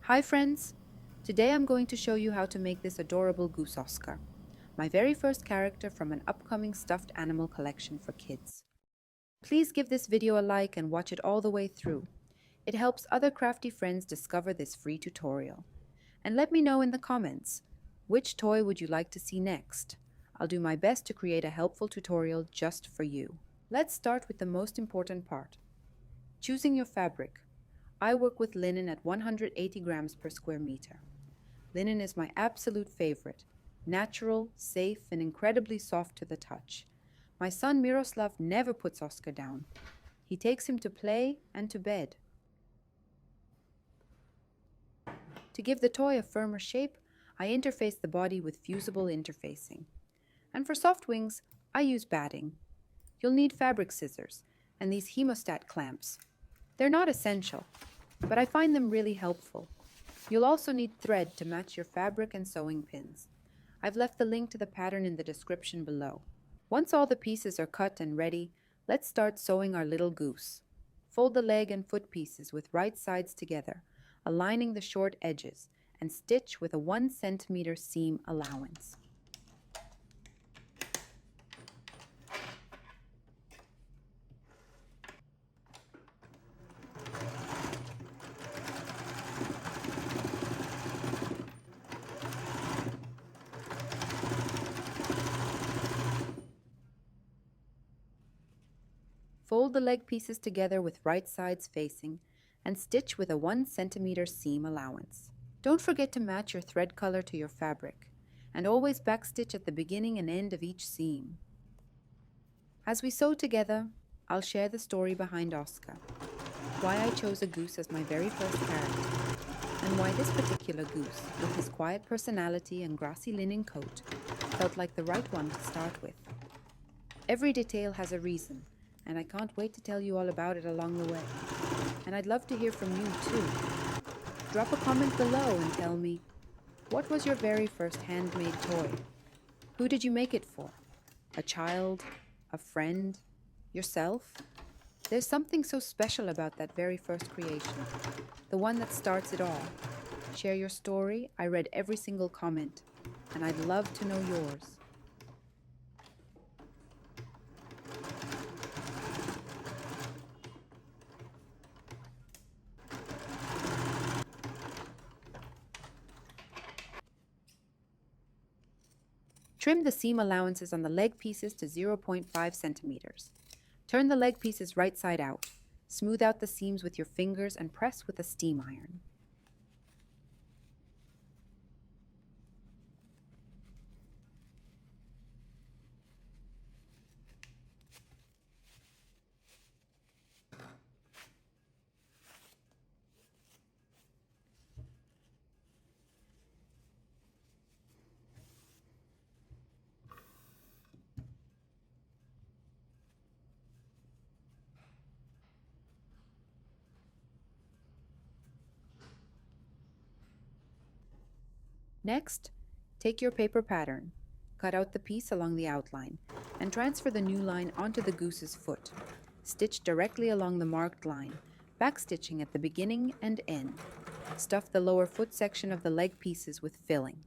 Hi friends! Today I'm going to show you how to make this adorable goose Oscar, my very first character from an upcoming stuffed animal collection for kids. Please give this video a like and watch it all the way through. It helps other crafty friends discover this free tutorial. And let me know in the comments, which toy would you like to see next? I'll do my best to create a helpful tutorial just for you. Let's start with the most important part, choosing your fabric. I work with linen at 180 grams per square meter. Linen is my absolute favorite, natural, safe, and incredibly soft to the touch. My son Miroslav never puts Oscar down. He takes him to play and to bed. To give the toy a firmer shape, I interface the body with fusible interfacing. And for soft wings, I use batting. You'll need fabric scissors and these hemostat clamps. They're not essential, but I find them really helpful. You'll also need thread to match your fabric and sewing pins. I've left the link to the pattern in the description below. Once all the pieces are cut and ready, let's start sewing our little goose. Fold the leg and foot pieces with right sides together, aligning the short edges, and stitch with a 1 centimeter seam allowance. Fold the leg pieces together with right sides facing and stitch with a 1 centimeter seam allowance. Don't forget to match your thread color to your fabric, and always backstitch at the beginning and end of each seam. As we sew together, I'll share the story behind Oscar, why I chose a goose as my very first character, and why this particular goose, with his quiet personality and grassy linen coat, felt like the right one to start with. Every detail has a reason, and I can't wait to tell you all about it along the way. And I'd love to hear from you too. Drop a comment below and tell me, what was your very first handmade toy? Who did you make it for? A child? A friend? Yourself? There's something so special about that very first creation, the one that starts it all. Share your story. I read every single comment, and I'd love to know yours. Trim the seam allowances on the leg pieces to 0.5 centimeters. Turn the leg pieces right side out. Smooth out the seams with your fingers and press with a steam iron. Next, take your paper pattern, cut out the piece along the outline, and transfer the new line onto the goose's foot. Stitch directly along the marked line, backstitching at the beginning and end. Stuff the lower foot section of the leg pieces with filling.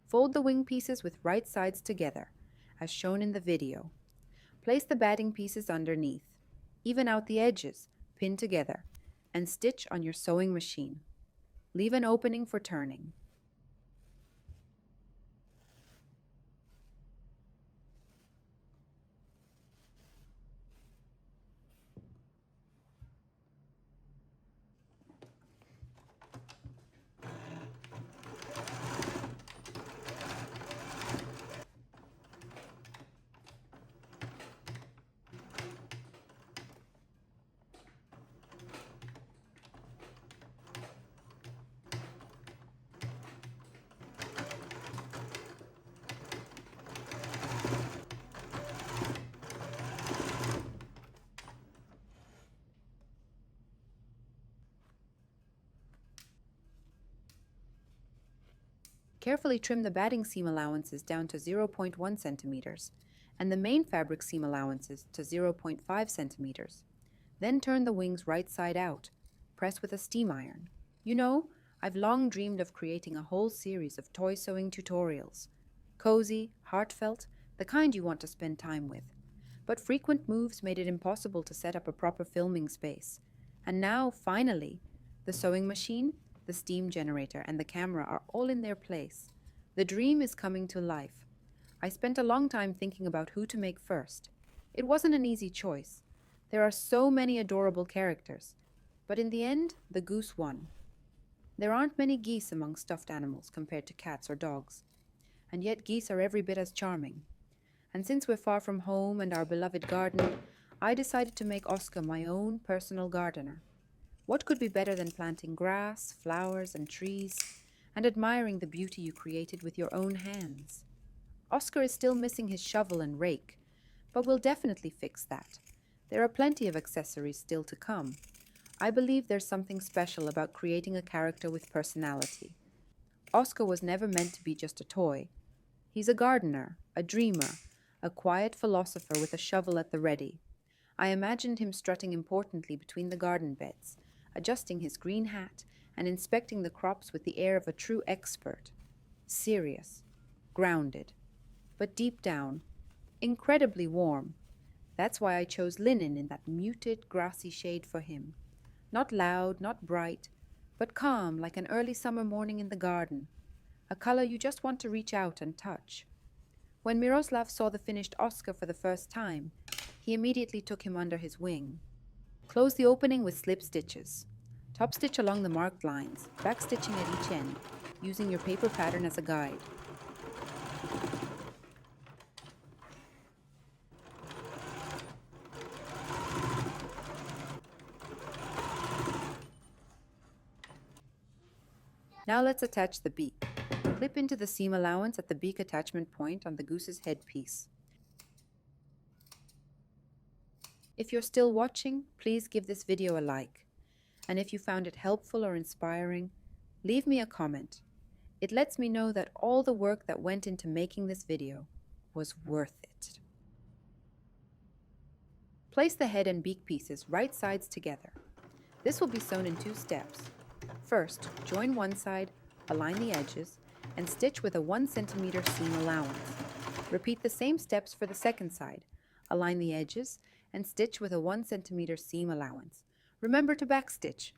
Fold the wing pieces with right sides together, as shown in the video. Place the batting pieces underneath. Even out the edges, pin together, and stitch on your sewing machine. Leave an opening for turning. Carefully trim the batting seam allowances down to 0.1 centimeters and the main fabric seam allowances to 0.5 centimeters. Then turn the wings right side out. Press with a steam iron. You know, I've long dreamed of creating a whole series of toy sewing tutorials. Cozy, heartfelt, the kind you want to spend time with. But frequent moves made it impossible to set up a proper filming space. And now, finally, the sewing machine, the steam generator, and the camera are all in their place. The dream is coming to life. I spent a long time thinking about who to make first. It wasn't an easy choice. There are so many adorable characters. But in the end, the goose won. There aren't many geese among stuffed animals compared to cats or dogs. And yet geese are every bit as charming. And since we're far from home and our beloved garden, I decided to make Oscar my own personal gardener. What could be better than planting grass, flowers, and trees, and admiring the beauty you created with your own hands? Oscar is still missing his shovel and rake, but we'll definitely fix that. There are plenty of accessories still to come. I believe there's something special about creating a character with personality. Oscar was never meant to be just a toy. He's a gardener, a dreamer, a quiet philosopher with a shovel at the ready. I imagined him strutting importantly between the garden beds, adjusting his green hat and inspecting the crops with the air of a true expert. Serious, grounded, but deep down, incredibly warm. That's why I chose linen in that muted, grassy shade for him. Not loud, not bright, but calm like an early summer morning in the garden, a color you just want to reach out and touch. When Miroslav saw the finished Oscar for the first time, he immediately took him under his wing. Close the opening with slip stitches. Top stitch along the marked lines, backstitching at each end, using your paper pattern as a guide. Now let's attach the beak. Clip into the seam allowance at the beak attachment point on the goose's headpiece. If you're still watching, please give this video a like. And if you found it helpful or inspiring, leave me a comment. It lets me know that all the work that went into making this video was worth it. Place the head and beak pieces right sides together. This will be sewn in 2 steps. First, join one side, align the edges, and stitch with a 1 centimeter seam allowance. Repeat the same steps for the second side. Align the edges and stitch with a 1 centimeter seam allowance. Remember to backstitch.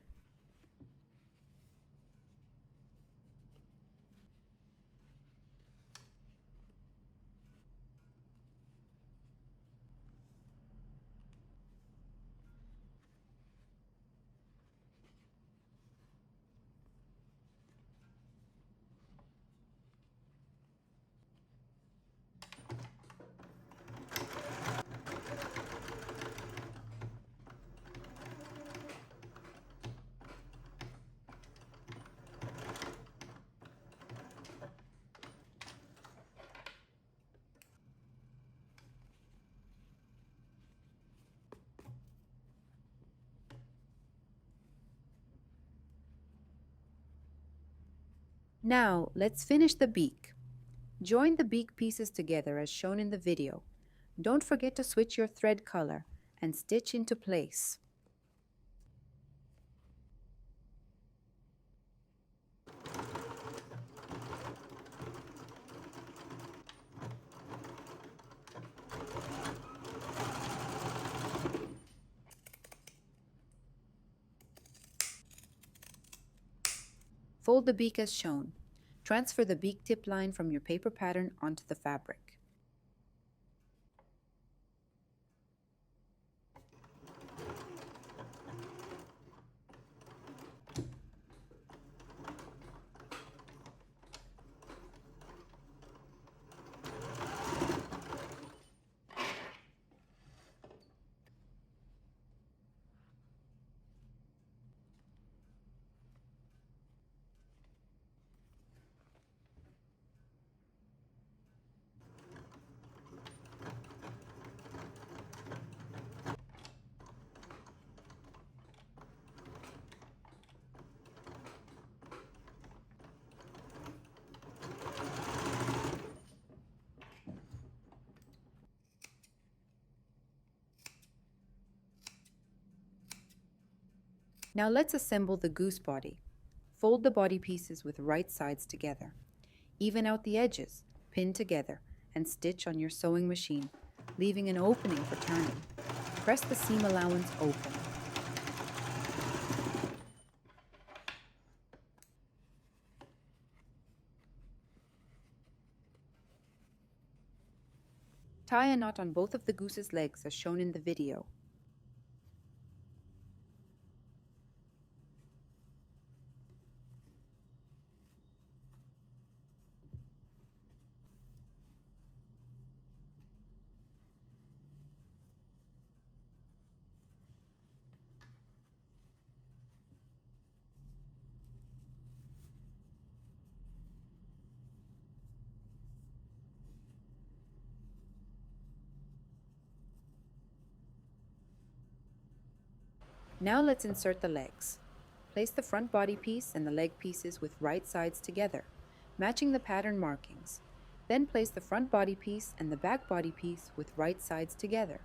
Now, let's finish the beak. Join the beak pieces together as shown in the video. Don't forget to switch your thread color and stitch into place. Fold the beak as shown. Transfer the beak tip line from your paper pattern onto the fabric. Now let's assemble the goose body. Fold the body pieces with right sides together. Even out the edges, pin together, and stitch on your sewing machine, leaving an opening for turning. Press the seam allowance open. Tie a knot on both of the goose's legs as shown in the video. Now let's insert the legs. Place the front body piece and the leg pieces with right sides together, matching the pattern markings. Then place the front body piece and the back body piece with right sides together.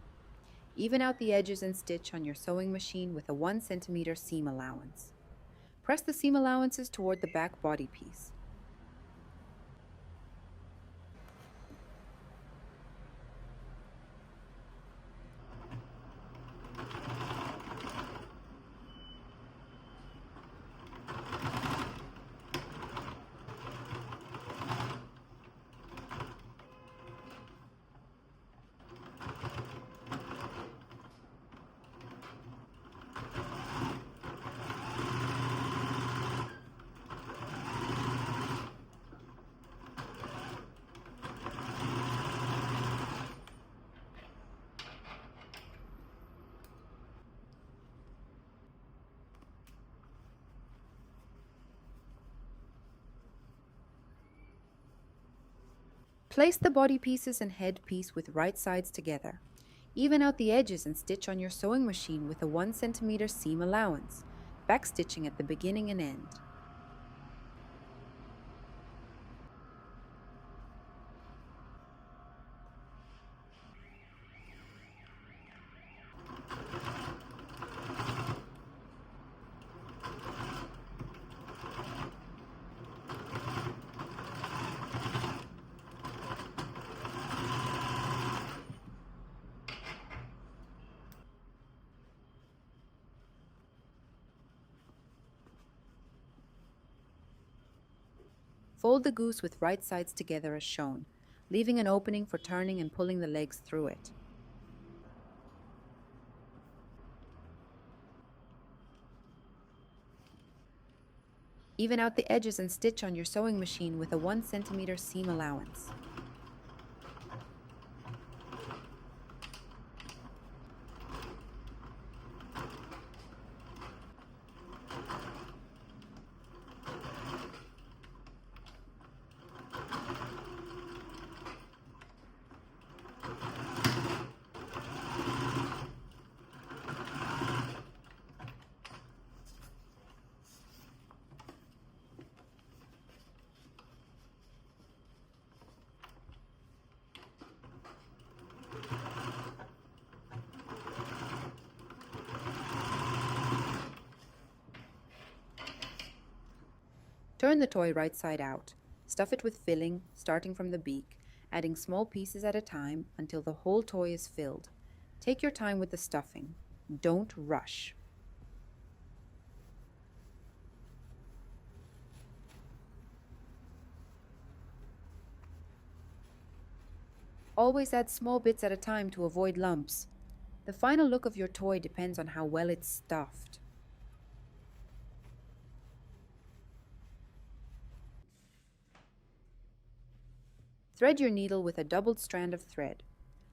Even out the edges and stitch on your sewing machine with a 1 cm seam allowance. Press the seam allowances toward the back body piece. Place the body pieces and head piece with right sides together. Even out the edges and stitch on your sewing machine with a 1 cm seam allowance, backstitching at the beginning and end. Fold the goose with right sides together as shown, leaving an opening for turning and pulling the legs through it. Even out the edges and stitch on your sewing machine with a 1 cm seam allowance. Turn the toy right side out. Stuff it with filling, starting from the beak, adding small pieces at a time until the whole toy is filled. Take your time with the stuffing. Don't rush. Always add small bits at a time to avoid lumps. The final look of your toy depends on how well it's stuffed. Thread your needle with a doubled strand of thread.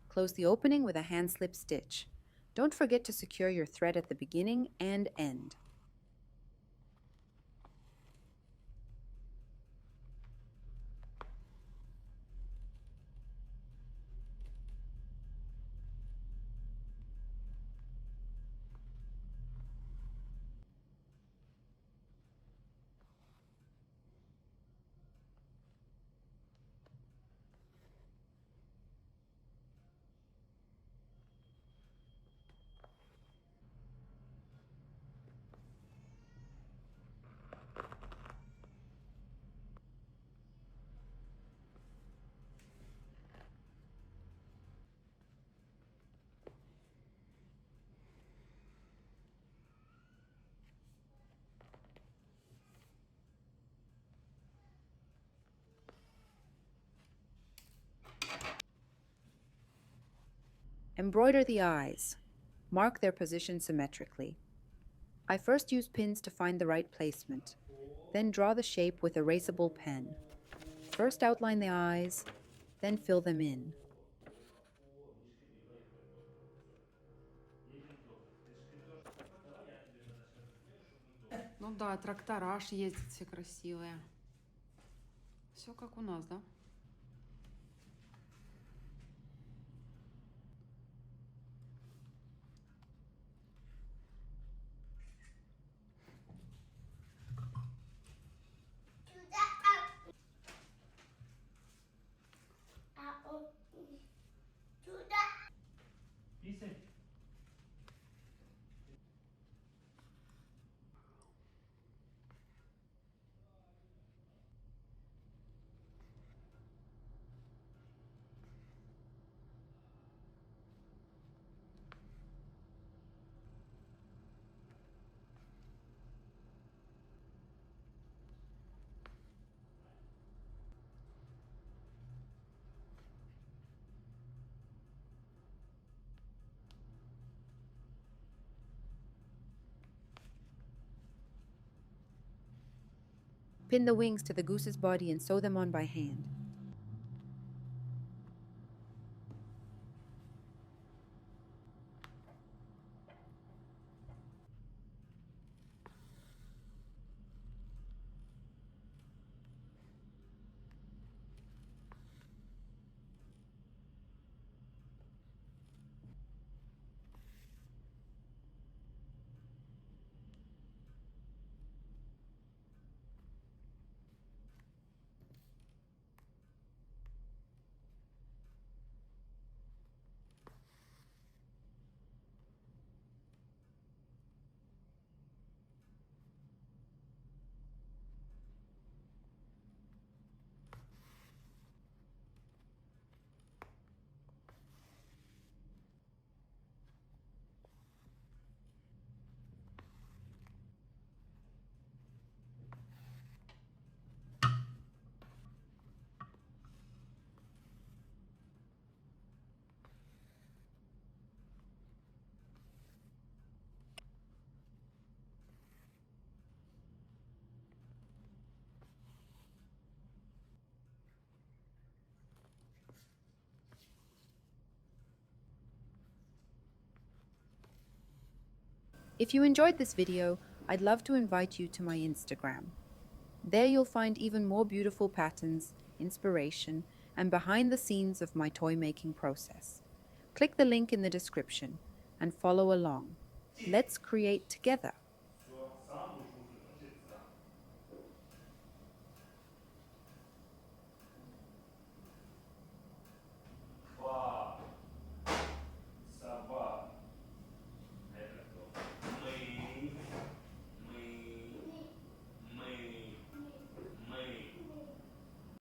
Close the opening with a hand slip stitch. Don't forget to secure your thread at the beginning and end. Embroider the eyes. Mark their position symmetrically. I first use pins to find the right placement, then draw the shape with erasable pen. First outline the eyes, then fill them in. Ну да, трактора аж ездят все красивые. Все как у нас, да? Pin the wings to the goose's body and sew them on by hand. If you enjoyed this video, I'd love to invite you to my Instagram. There you'll find even more beautiful patterns, inspiration, and behind the scenes of my toy making process. Click the link in the description and follow along. Let's create together.